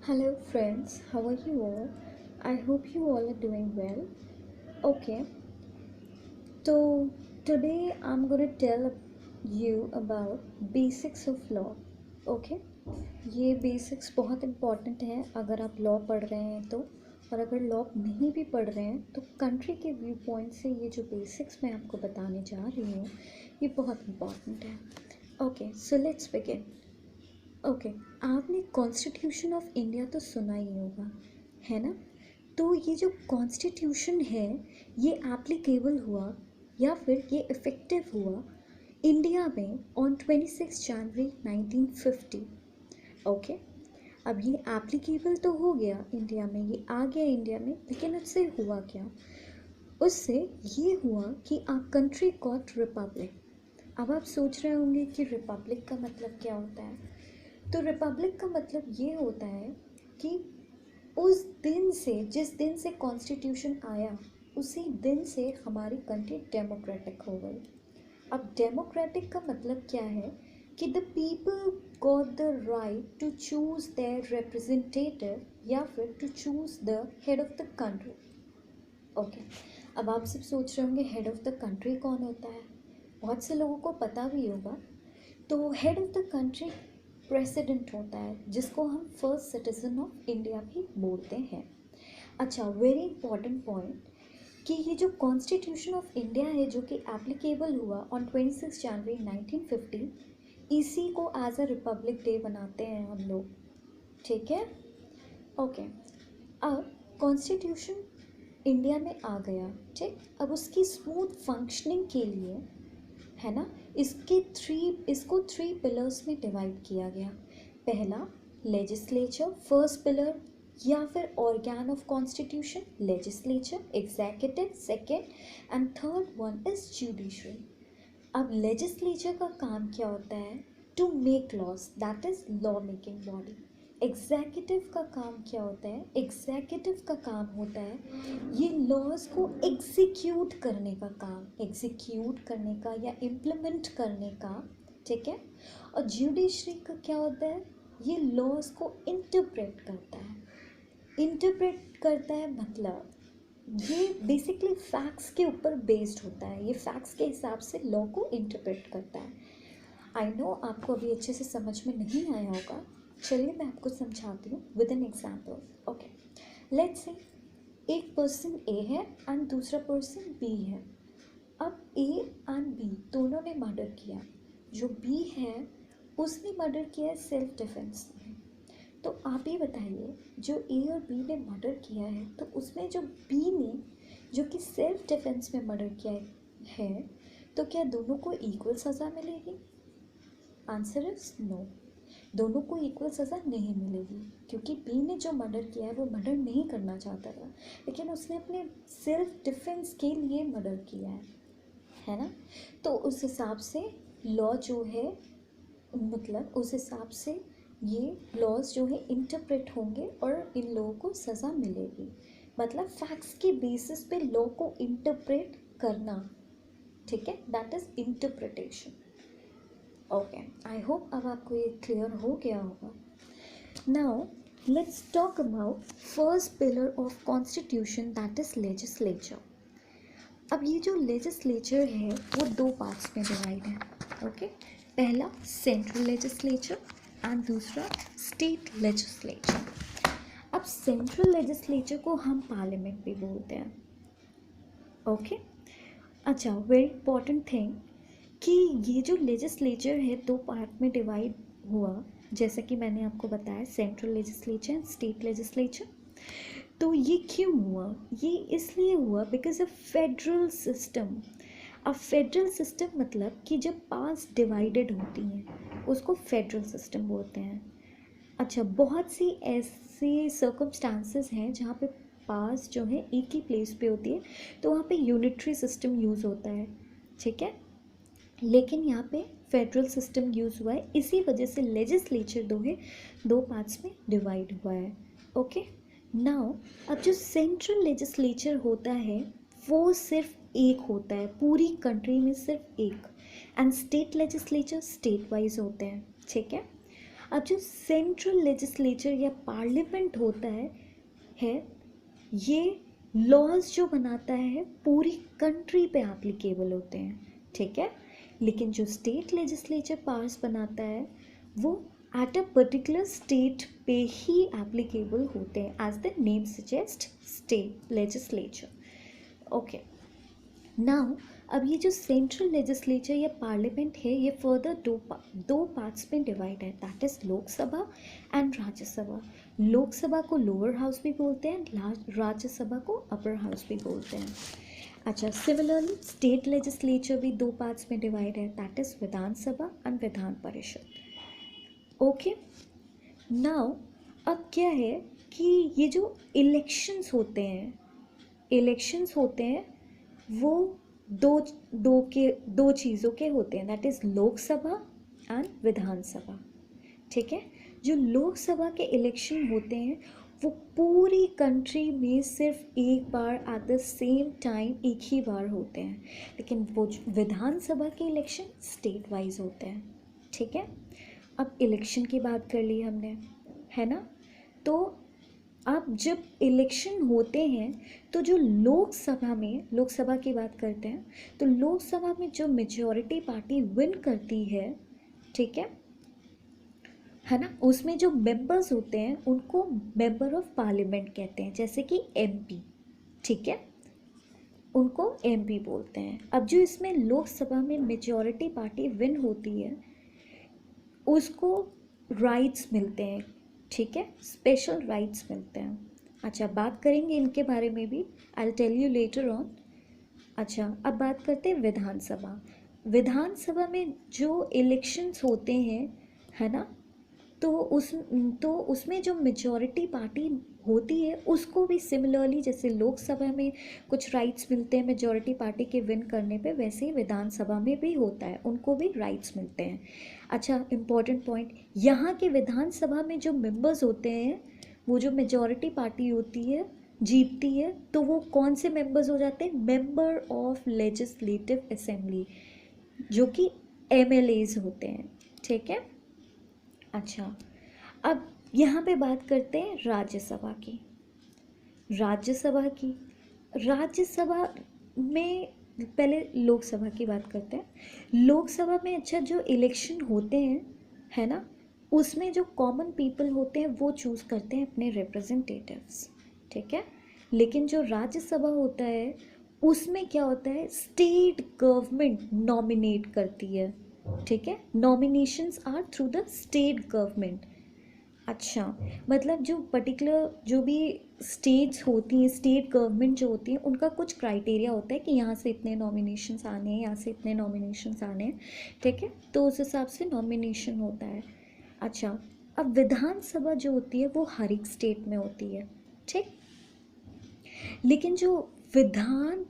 Hello, friends. How are you all? I hope you all are doing well. Okay, so today I'm gonna tell you about basics of law. Okay, ये basics बहुत important हैं अगर आप law पढ़ रहे हैं तो, और अगर लॉ नहीं भी पढ़ रहे हैं तो कंट्री के व्यू पॉइंट से ये जो बेसिक्स मैं आपको बताने जा रही हूँ ये बहुत इम्पॉर्टेंट है. Okay, so let's begin. Okay, आपने कॉन्स्टिट्यूशन ऑफ इंडिया तो सुना ही होगा, है ना? तो ये जो कॉन्स्टिट्यूशन है ये एप्लीकेबल हुआ या फिर ये इफ़ेक्टिव हुआ इंडिया में ऑन 26 जनवरी 1950. ओके, अब ये एप्लीकेबल तो हो गया इंडिया में, ये आ गया इंडिया में, लेकिन उससे हुआ क्या? उससे ये हुआ कि आ कंट्री गॉट रिपब्लिक. अब आप सोच रहे होंगे कि रिपब्लिक का मतलब क्या होता है. तो रिपब्लिक का मतलब ये होता है कि उस दिन से, जिस दिन से कॉन्स्टिट्यूशन आया उसी दिन से हमारी कंट्री डेमोक्रेटिक हो गई. अब डेमोक्रेटिक का मतलब क्या है कि the people got the right to choose their representative या फिर to choose the head of the country. Okay, अब आप सब सोच रहे होंगे हेड ऑफ द कंट्री कौन होता है. बहुत से लोगों को पता भी होगा. तो head of the country president होता है, जिसको हम फर्स्ट सिटीजन ऑफ इंडिया भी बोलते हैं. अच्छा, वेरी इंपॉर्टेंट पॉइंट कि ये जो कॉन्स्टिट्यूशन ऑफ इंडिया है जो कि एप्लीकेबल हुआ ऑन 26 जनवरी 1950, इसी को एज अ रिपब्लिक डे बनाते हैं हम लोग. ठीक है. ओके, अब कॉन्स्टिट्यूशन इंडिया में आ गया. ठीक, अब उसकी स्मूथ फंक्शनिंग के लिए, है ना, इसको थ्री पिलर्स में डिवाइड किया गया. पहला लेजिस्लेचर, फर्स्ट पिलर, या फिर organ of constitution legislature, executive second, and third one is judiciary. अब लेजिस्लेचर का काम क्या होता है? To make laws, that is law making body. Executive का काम क्या होता है? एग्जीक्यूटिव का काम होता है ये लॉज को एग्जीक्यूट करने का काम, एग्जीक्यूट करने का या इम्प्लीमेंट करने का. ठीक है. और जुडिशरी का क्या होता है? ये लॉज को इंटरप्रेट करता है. इंटरप्रेट करता है मतलब ये बेसिकली फैक्ट्स के ऊपर बेस्ड होता है, ये फैक्ट्स के हिसाब से लॉ को इंटरप्रेट करता है. आई नो आपको अभी अच्छे से समझ में नहीं आया होगा. चलिए मैं आपको समझाती हूँ with an example. Okay, let's say एक पर्सन ए है एंड दूसरा पर्सन बी है. अब ए एंड बी दोनों ने मर्डर किया. जो बी है उसने मर्डर किया है सेल्फ डिफेंस में. तो आप ये बताइए, जो ए और बी ने मर्डर किया है तो उसमें जो बी ने, जो कि सेल्फ डिफेंस में मर्डर किया है, तो क्या दोनों को इक्वल सज़ा मिलेगी? Answer is no. दोनों को इक्वल सज़ा नहीं मिलेगी, क्योंकि बी ने जो मर्डर किया है वो मर्डर नहीं करना चाहता था, लेकिन उसने अपने सेल्फ डिफेंस के लिए मर्डर किया है ना. तो उस हिसाब से लॉ जो है, मतलब उस हिसाब से ये लॉज जो है इंटरप्रेट होंगे और इन लोगों को सज़ा मिलेगी. मतलब फैक्ट्स के बेसिस पे लॉ को इंटरप्रेट करना. ठीक है, that is interpretation. Okay, I hope अब आपको ये क्लियर हो गया होगा. Now let's talk about first pillar of constitution, that is legislature. अब ये जो लेजिस्लेचर है वो दो पार्ट्स में डिवाइड है. ओके, पहला सेंट्रल लेजिस्लेचर एंड दूसरा स्टेट लेजिस्लेचर. अब सेंट्रल लेजिस्लेचर को हम पार्लियामेंट भी बोलते हैं. ओके, अच्छा, वेरी इंपॉर्टेंट थिंग कि ये जो लेजिस्लेचर है दो पार्ट में डिवाइड हुआ, जैसा कि मैंने आपको बताया, central legislature and state legislature. तो ये क्यों हुआ? ये इसलिए हुआ बिकॉज ऑफ फेडरल सिस्टम. अब फेडरल सिस्टम मतलब कि जब पार्ट्स डिवाइडेड होती हैं उसको फेडरल सिस्टम बोलते हैं. अच्छा, बहुत सी ऐसे सर्कमस्टांसेस हैं जहाँ पे पार्ट्स जो है एक ही प्लेस पे होती है, तो वहाँ पे यूनिटरी सिस्टम यूज़ होता है. ठीक है, लेकिन यहाँ पे फेडरल सिस्टम यूज़ हुआ है, इसी वजह से लेजिस्लेचर दो पार्ट्स में डिवाइड हुआ है. ओके, नाउ अब जो सेंट्रल लेजिस्लेचर होता है वो सिर्फ एक होता है पूरी कंट्री में, सिर्फ एक. And state legislature state wise होते हैं. ठीक है. अब जो सेंट्रल लेजिस्लेचर या पार्लियामेंट होता है ये लॉज जो बनाता है पूरी कंट्री पे एप्लीकेबल होते हैं, ठीक है। लेकिन जो स्टेट लेजिस्लेचर पास बनाता है वो एट अ पर्टिकुलर स्टेट पे ही एप्लीकेबल होते हैं, as the name suggest state legislature. Okay, now अब ये जो सेंट्रल लेजिस्लेचर या पार्लियामेंट है ये फर्दर दो पार्ट्स में डिवाइड है, that is Lok Sabha and Rajya Sabha. Lok Sabha को लोअर हाउस भी बोलते हैं, राज्यसभा को अपर हाउस भी बोलते हैं। अच्छा, सिमिलरली स्टेट लेजिस्लेचर भी दो पार्ट्स में डिवाइड है, that is Vidhan Sabha and Vidhan Parishad. Okay, now अब क्या है कि ये जो इलेक्शंस होते हैं वो दो चीज़ों के होते हैं, दैट इज़ लोकसभा एंड विधानसभा, ठीक है। जो लोकसभा के इलेक्शन होते हैं वो पूरी कंट्री में सिर्फ एक बार एट द सेम टाइम एक ही बार होते हैं, लेकिन वो विधानसभा के इलेक्शन स्टेट वाइज होते हैं, ठीक है। अब इलेक्शन की बात कर ली हमने, है ना। तो अब जब इलेक्शन होते हैं तो जो लोकसभा की बात करते हैं, तो लोकसभा में जो मेजॉरिटी पार्टी विन करती है, ठीक है ना, उसमें जो मेंबर्स होते हैं उनको मेंबर ऑफ पार्लियामेंट कहते हैं, जैसे कि एमपी, ठीक है, उनको एमपी बोलते हैं। अब जो इसमें लोकसभा में मेजॉरिटी पार्टी विन होती है उसको राइट्स मिलते हैं, ठीक है, स्पेशल राइट्स मिलते हैं। अच्छा, बात करेंगे इनके बारे में भी, I will tell you later on. अच्छा, अब बात करते हैं विधानसभा। विधानसभा में जो इलेक्शंस होते हैं, है ना, तो उसमें जो मेजॉरिटी पार्टी होती है उसको भी सिमिलरली जैसे लोकसभा में कुछ राइट्स मिलते हैं मेजॉरिटी पार्टी के विन करने पे, वैसे ही विधानसभा में भी होता है, उनको भी राइट्स मिलते हैं। अच्छा, इम्पॉर्टेंट पॉइंट, यहाँ के विधानसभा में जो मेंबर्स होते हैं वो जो मेजॉरिटी पार्टी होती है जीतती है तो वो कौन से मेंबर्स हो जाते हैं, मेंबर ऑफ लेजिस्लेटिव असेंबली, जो कि एमएलएज होते हैं, ठीक है। अच्छा, अब यहाँ पे बात करते हैं राज्यसभा की। राज्यसभा में पहले लोकसभा की बात करते हैं। लोकसभा में अच्छा जो इलेक्शन होते हैं, है ना, उसमें जो कॉमन पीपल होते हैं वो चूज़ करते हैं अपने रिप्रेजेंटेटिव्स, ठीक है। लेकिन जो राज्यसभा होता है उसमें क्या होता है, स्टेट गवर्नमेंट नॉमिनेट करती है, ठीक है। Nominations are through the state government. अच्छा, मतलब जो पर्टिकुलर जो भी स्टेट्स होती हैं, स्टेट गवर्नमेंट जो होती है उनका कुछ क्राइटेरिया होता है कि यहाँ से इतने नॉमिनेशंस आने हैं, यहाँ से इतने नॉमिनेशंस आने हैं, ठीक है, तो उस हिसाब से नॉमिनेशन होता है। अच्छा, अब विधानसभा जो होती है वो हर एक स्टेट में होती है, ठीक। लेकिन जो विधान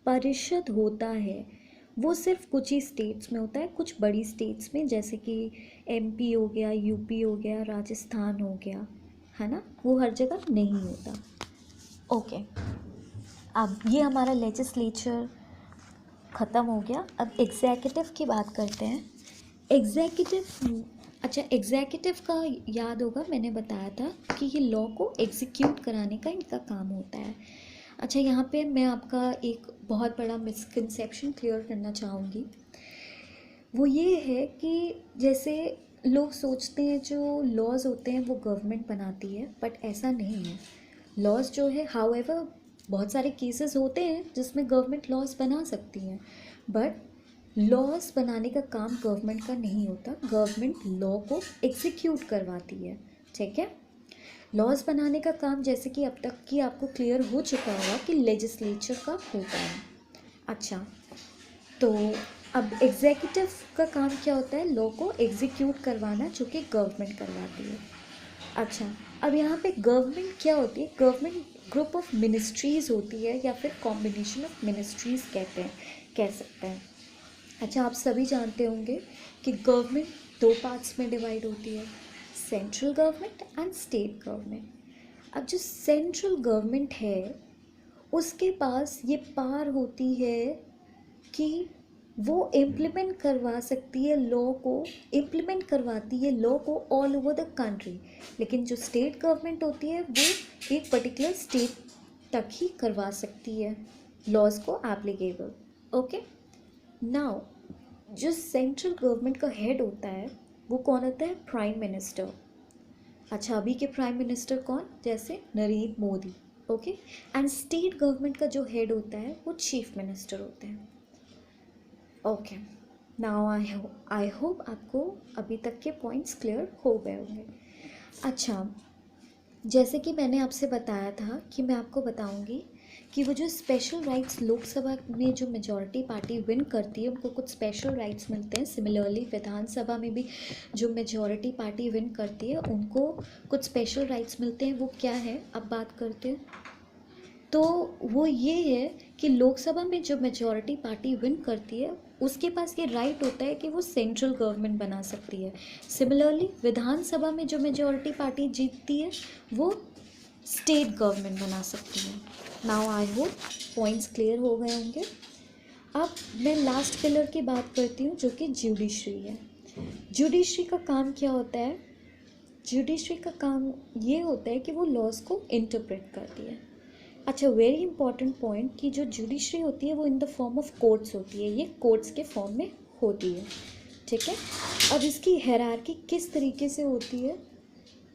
परिषद होता है वो सिर्फ कुछ ही स्टेट्स में होता है, कुछ बड़ी स्टेट्स में, जैसे कि एमपी हो गया, यूपी हो गया, राजस्थान हो गया, है ना, वो हर जगह नहीं होता। ओके, अब ये हमारा लेजिस्लेचर ख़त्म हो गया। अब एग्जीक्यूटिव की बात करते हैं। एग्जीक्यूटिव का याद होगा, मैंने बताया था कि ये लॉ को एग्जीक्यूट कराने का इनका काम होता है। अच्छा, यहाँ पे मैं आपका एक बहुत बड़ा मिसकंसेप्शन क्लियर करना चाहूँगी। वो ये है कि जैसे लोग सोचते हैं जो लॉज होते हैं वो गवर्नमेंट बनाती है, बट ऐसा नहीं है। लॉज जो है, हाउएवर बहुत सारे केसेस होते हैं जिसमें गवर्नमेंट लॉज बना सकती हैं, बट लॉज बनाने का काम गवर्नमेंट का नहीं होता, गवर्नमेंट लॉ को एग्जीक्यूट करवाती है, ठीक है। लॉज बनाने का काम, जैसे कि अब तक की आपको क्लियर हो चुका होगा कि लेजिस्लेचर का होता है। अच्छा, तो अब एग्जीक्यूटिव का काम क्या होता है, लॉ को एग्जीक्यूट करवाना, जो कि गवर्नमेंट करवाती है। अच्छा, अब यहाँ पे गवर्नमेंट क्या होती है, गवर्नमेंट ग्रुप ऑफ मिनिस्ट्रीज़ होती है, या फिर कॉम्बिनेशन ऑफ मिनिस्ट्रीज़ कह सकते हैं। अच्छा, आप सभी जानते होंगे कि गवर्नमेंट दो पार्ट्स में डिवाइड होती है, central government and state government. अब जो सेंट्रल गवर्नमेंट है उसके पास ये पावर होती है कि वो इम्प्लीमेंट करवा सकती है लॉ को, इम्प्लीमेंट करवाती है लॉ को ऑल ओवर द कंट्री। लेकिन जो स्टेट गवर्नमेंट होती है वो एक पर्टिकुलर स्टेट तक ही करवा सकती है लॉज को एप्लीकेबल। ओके, नाउ जो सेंट्रल गवर्नमेंट का हेड होता है वो कौन होता है? Prime minister. अच्छा, अभी के प्राइम मिनिस्टर कौन? जैसे Narendra Modi. Okay, and state government का जो हेड होता है वो चीफ मिनिस्टर होते हैं। ओके, नाउ आई होप आपको अभी तक के पॉइंट्स क्लियर हो गए होंगे। अच्छा, जैसे कि मैंने आपसे बताया था कि मैं आपको बताऊंगी कि वो जो स्पेशल राइट्स लोकसभा में जो मेजॉरिटी पार्टी विन करती है उनको कुछ स्पेशल राइट्स मिलते हैं। सिमिलरली विधानसभा में भी जो मेजॉरिटी पार्टी विन करती है उनको कुछ स्पेशल राइट्स मिलते हैं। वो क्या है, अब बात करते हैं। तो वो ये है कि लोकसभा में जो मेजॉरिटी पार्टी विन करती है उसके पास ये राइट होता है कि वो सेंट्रल गवर्नमेंट बना सकती है। सिमिलरली विधानसभा में जो मेजॉरिटी पार्टी जीतती है वो स्टेट गवर्नमेंट बना सकती है। Now I hope points clear हो गए होंगे। अब मैं लास्ट पिलर की बात करती हूँ जो कि जुडिशरी है। जुडिशरी का काम क्या होता है? जुडिशरी का काम ये होता है कि वो लॉज को इंटरप्रेट करती है। अच्छा, वेरी इंपॉर्टेंट पॉइंट कि जो जुडिशरी होती है वो in the form of courts होती है, ये कोर्ट्स के फॉर्म में होती है। ठीक है, अब इसकी हायरार्की किस तरीके से होती है?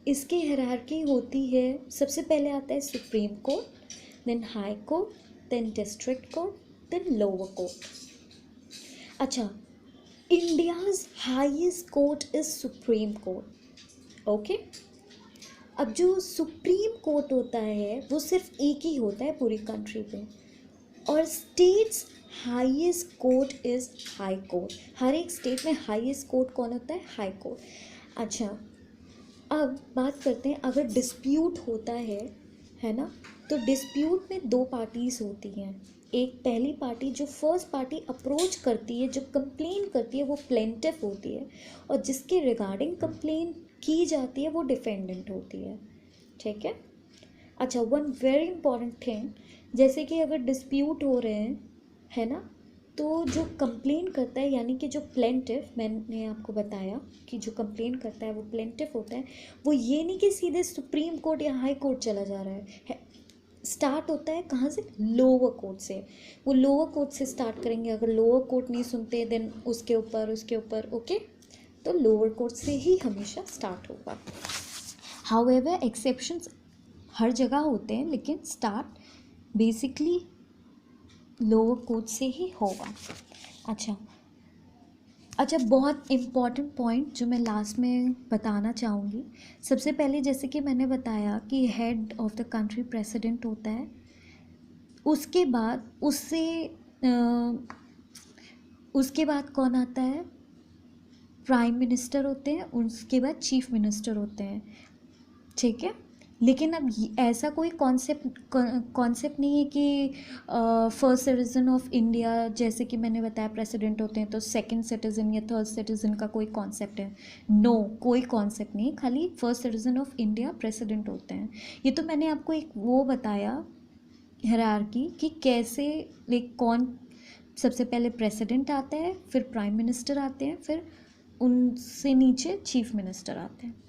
इसकी हायरार्की होती है, सबसे पहले आता है supreme court, then high court, then district court, then lower court. अच्छा, India's highest court is supreme court. Okay, अब जो सुप्रीम कोर्ट होता है वो सिर्फ एक ही होता है पूरी कंट्री पे, और state's highest court is high court. हर एक स्टेट में हाईएस्ट कोर्ट कौन होता है? High court. अच्छा, अब बात करते हैं, अगर डिस्प्यूट होता है ना, तो डिस्प्यूट में दो पार्टीज होती हैं। एक पहली पार्टी, जो फर्स्ट पार्टी अप्रोच करती है, जो कंप्लेन करती है, वो प्लेंटिफ होती है, और जिसके रिगार्डिंग कंप्लेन की जाती है वो डिफेंडेंट होती है। ठीक है। अच्छा, वन वेरी इंपॉर्टेंट थिंग, जैसे कि अगर डिस्प्यूट हो रहे हैं, है ना, तो जो कंप्लेन करता है यानी कि जो प्लेंटिफ, मैंने आपको बताया कि जो कंप्लेन करता है वो प्लेंटिफ होता है। वो ये नहीं कि सीधे सुप्रीम कोर्ट या हाई कोर्ट चला जा रहा है, स्टार्ट होता है कहाँ से? लोअर कोर्ट से। वो लोअर कोर्ट से स्टार्ट करेंगे, अगर लोअर कोर्ट नहीं सुनते देन उसके ऊपर। ओके, तो लोअर कोर्ट से ही हमेशा स्टार्ट होगा। हाउएवर एक्सेप्शंस हर जगह होते हैं, लेकिन स्टार्ट बेसिकली लोअर कोर्ट से ही होगा। अच्छा, बहुत इम्पॉर्टेंट पॉइंट जो मैं लास्ट में बताना चाहूँगी। सबसे पहले जैसे कि मैंने बताया कि head of the country president होता है, उसके बाद उसके बाद कौन आता है? प्राइम मिनिस्टर होते हैं, उसके बाद चीफ मिनिस्टर होते हैं। ठीक है, लेकिन अब ऐसा कोई कॉन्सेप्ट नहीं है कि फर्स्ट सिटीज़न ऑफ इंडिया, जैसे कि मैंने बताया प्रेसिडेंट होते हैं तो सेकंड सिटीज़न या थर्ड सिटीज़न का कोई कॉन्सेप्ट है। नो, कोई कॉन्सेप्ट नहीं, खाली first citizen of India president होते हैं। ये तो मैंने आपको एक वो बताया हायरार्की कि कैसे, लाइक कौन सबसे पहले प्रेसिडेंट आता है, फिर प्राइम मिनिस्टर आते हैं, फिर उनसे नीचे चीफ मिनिस्टर आते हैं।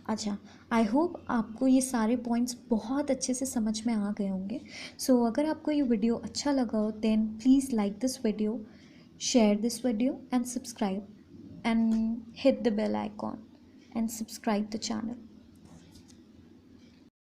अच्छा, आई होप आपको ये सारे पॉइंट्स बहुत अच्छे से समझ में आ गए होंगे। सो अगर आपको ये वीडियो अच्छा लगा हो then please like this video, share this video and subscribe and hit the bell icon and subscribe the channel.